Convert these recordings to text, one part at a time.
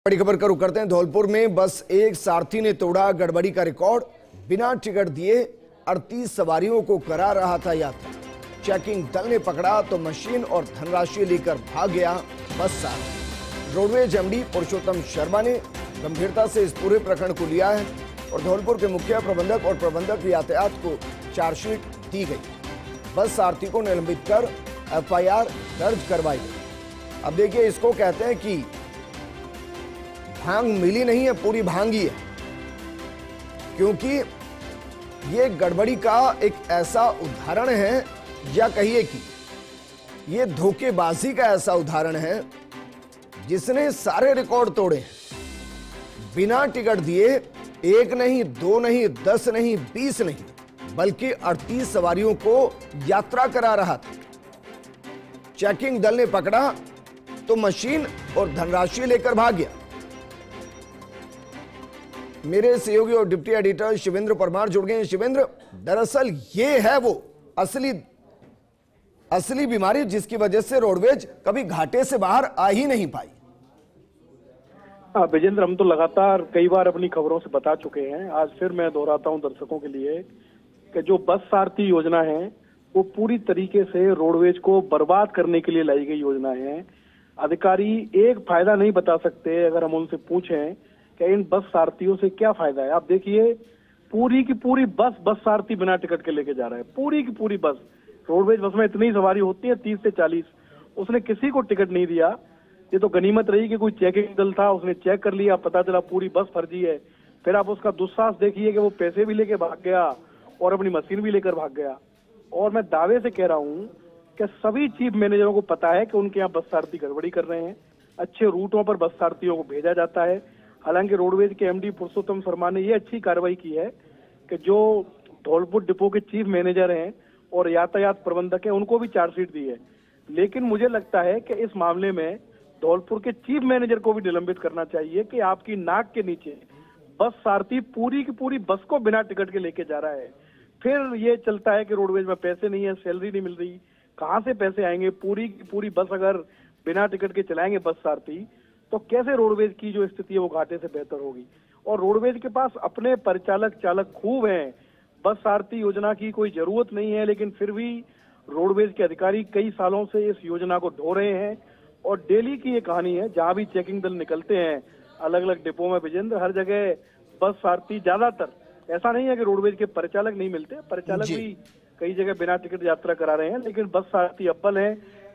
बड़ी खबर का रुख करते हैं। धौलपुर में बस एक सारथी ने तोड़ा गड़बड़ी का रिकॉर्ड। बिना टिकट दिए 38 सवारियों को करा रहा था यात्रा। चेकिंग दल ने पकड़ा तो मशीन और धनराशि लेकर भाग गया बस सारथी। रोडवेज एमडी पुरुषोत्तम शर्मा ने गंभीरता से इस पूरे प्रकरण को लिया है और धौलपुर के मुख्य प्रबंधक और प्रबंधक यातायात को चार्जशीट दी गई। बस सारथी को निलंबित कर एफआईआर दर्ज करवाई गई। अब देखिए, इसको कहते हैं कि भांग मिली नहीं है, पूरी भांगी है, क्योंकि ये गड़बड़ी का एक ऐसा उदाहरण है, या कहिए कि ये धोखेबाजी का ऐसा उदाहरण है जिसने सारे रिकॉर्ड तोड़े हैं। बिना टिकट दिए एक नहीं, दो नहीं, 10 नहीं, 20 नहीं, बल्कि 38 सवारियों को यात्रा करा रहा था। चेकिंग दल ने पकड़ा तो मशीन और धनराशि लेकर भाग गया। मेरे सहयोगी और डिप्टी एडिटर शिवेंद्र परमार जुड़ गए हैं। शिवेंद्र, दरअसल ये है वो असली बीमारी जिसकी वजह से रोडवेज कभी घाटे से बाहर आ ही नहीं पाई। विजेंद्र, हम तो लगातार कई बार अपनी खबरों से बता चुके हैं। आज फिर मैं दोहराता हूं दर्शकों के लिए कि जो बस सारथी योजना है वो पूरी तरीके से रोडवेज को बर्बाद करने के लिए लाई गई योजना है। अधिकारी एक फायदा नहीं बता सकते अगर हम उनसे पूछें कि इन बस सारथियों से क्या फायदा है। आप देखिए, पूरी की पूरी बस सारथी बिना टिकट के लेके जा रहा है। पूरी की पूरी बस, रोडवेज बस में इतनी सवारी होती है 30 से 40, उसने किसी को टिकट नहीं दिया। ये तो गनीमत रही कि कोई चेकिंग दल था, उसने चेक कर लिया, पता चला पूरी बस फर्जी है। फिर आप उसका दुस्साहस देखिए कि वो पैसे भी लेके भाग गया और अपनी मशीन भी लेकर भाग गया। और मैं दावे से कह रहा हूँ कि सभी चीफ मैनेजरों को पता है कि उनके यहाँ बस सारथी गड़बड़ी कर रहे हैं। अच्छे रूटों पर बस सारथियों को भेजा जाता है। हालांकि रोडवेज के एमडी पुरुषोत्तम शर्मा ने ये अच्छी कार्रवाई की है कि जो धौलपुर डिपो के चीफ मैनेजर हैं और यातायात प्रबंधक हैं उनको भी चार्जशीट दी है। लेकिन मुझे लगता है कि इस मामले में धौलपुर के चीफ मैनेजर को भी निलंबित करना चाहिए कि आपकी नाक के नीचे बस सारथी पूरी की पूरी बस को बिना टिकट के लेके जा रहा है। फिर ये चलता है कि रोडवेज में पैसे नहीं है, सैलरी नहीं मिल रही, कहाँ से पैसे आएंगे? पूरी की पूरी बस अगर बिना टिकट के चलाएंगे बस सारथी तो कैसे रोडवेज की जो स्थिति है वो घाटे से बेहतर होगी? और रोडवेज के पास अपने परिचालक चालक खूब हैं। बस सारथी योजना की कोई जरूरत नहीं है, लेकिन फिर भी रोडवेज के अधिकारी कई सालों से इस योजना को ढो रहे हैं। और डेली की ये कहानी है, जहां भी चेकिंग दल निकलते हैं अलग अलग डिपो में विजेंद्र, हर जगह बस सारथी, ज्यादातर ऐसा नहीं है कि रोडवेज के परिचालक नहीं मिलते, परिचालक भी कई जगह बिना टिकट यात्रा करा रहे हैं, लेकिन बस सारथी अव्वल है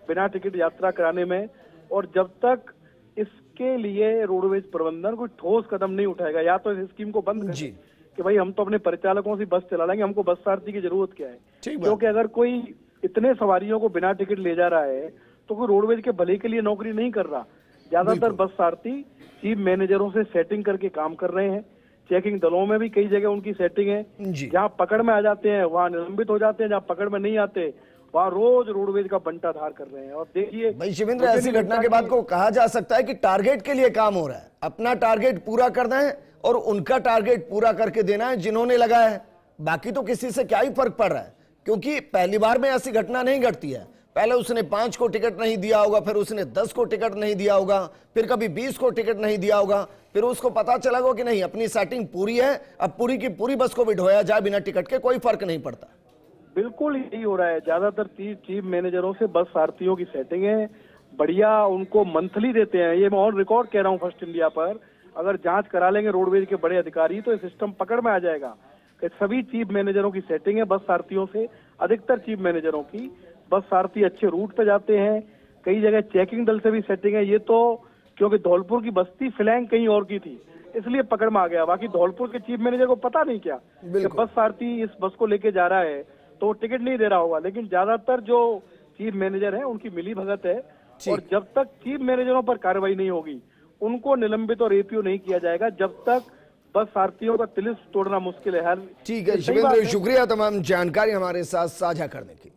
बिना टिकट यात्रा कराने में। और जब तक इसके लिए रोडवेज प्रबंधन कोई ठोस कदम नहीं उठाएगा, या तो इस स्कीम को बंद करें कि भाई हम तो अपने परिचालकों से बस चला लेंगे, हमको बस सारथी की जरूरत क्या है? क्योंकि अगर कोई इतने सवारियों को बिना टिकट ले जा रहा है तो कोई रोडवेज के भले के लिए नौकरी नहीं कर रहा। ज्यादातर बस सारथी चीफ मैनेजरों से सेटिंग करके काम कर रहे हैं। चेकिंग दलों में भी कई जगह उनकी सेटिंग है। जहाँ पकड़ में आ जाते हैं वहाँ निलंबित हो जाते हैं, जहाँ पकड़ में नहीं आते वहाँ रोज रोडवेज का बंटाधार कर रहे हैं। और देखिए भाई शिवेंद्र, ऐसी घटना के बाद को कहा जा सकता है कि टारगेट के लिए काम हो रहा है। अपना टारगेट पूरा करना है और उनका टारगेट पूरा करके देना है जिन्होंने लगाया है। बाकी तो किसी से क्या ही फर्क पड़ रहा है, क्योंकि पहली बार में ऐसी घटना नहीं घटती है। पहले उसने 5 को टिकट नहीं दिया होगा, फिर उसने 10 को टिकट नहीं दिया होगा, फिर कभी 20 को टिकट नहीं दिया होगा, फिर उसको पता चला होगा कि नहीं अपनी सेटिंग पूरी है, अब पूरी की पूरी बस को भी ढोया जाए बिना टिकट के, कोई फर्क नहीं पड़ता। बिल्कुल यही हो रहा है। ज्यादातर चीफ मैनेजरों से बस सारथियों की सेटिंग है, बढ़िया उनको मंथली देते हैं। ये मैं ऑन रिकॉर्ड कह रहा हूँ फर्स्ट इंडिया पर, अगर जांच करा लेंगे रोडवेज के बड़े अधिकारी तो ये सिस्टम पकड़ में आ जाएगा कि सभी चीफ मैनेजरों की सेटिंग है बस सारथियों से। अधिकतर चीफ मैनेजरों की बस सारथी अच्छे रूट पे जाते हैं, कई जगह चेकिंग दल से भी सेटिंग है। ये तो क्योंकि धौलपुर की बस्ती फ्लैंग कहीं और की थी इसलिए पकड़ में आ गया। बाकी धौलपुर के चीफ मैनेजर को पता नहीं क्या कि बस सारथी इस बस को लेके जा रहा है तो टिकट नहीं दे रहा होगा। लेकिन ज्यादातर जो चीफ मैनेजर हैं उनकी मिली भगत है। और जब तक चीफ मैनेजरों पर कार्रवाई नहीं होगी, उनको निलंबित और एपीओ नहीं किया जाएगा, जब तक बस सारथियों का तिलिस्म तोड़ना मुश्किल है। ठीक है शिवेंद्र, शुक्रिया तमाम जानकारी हमारे साथ साझा करने की।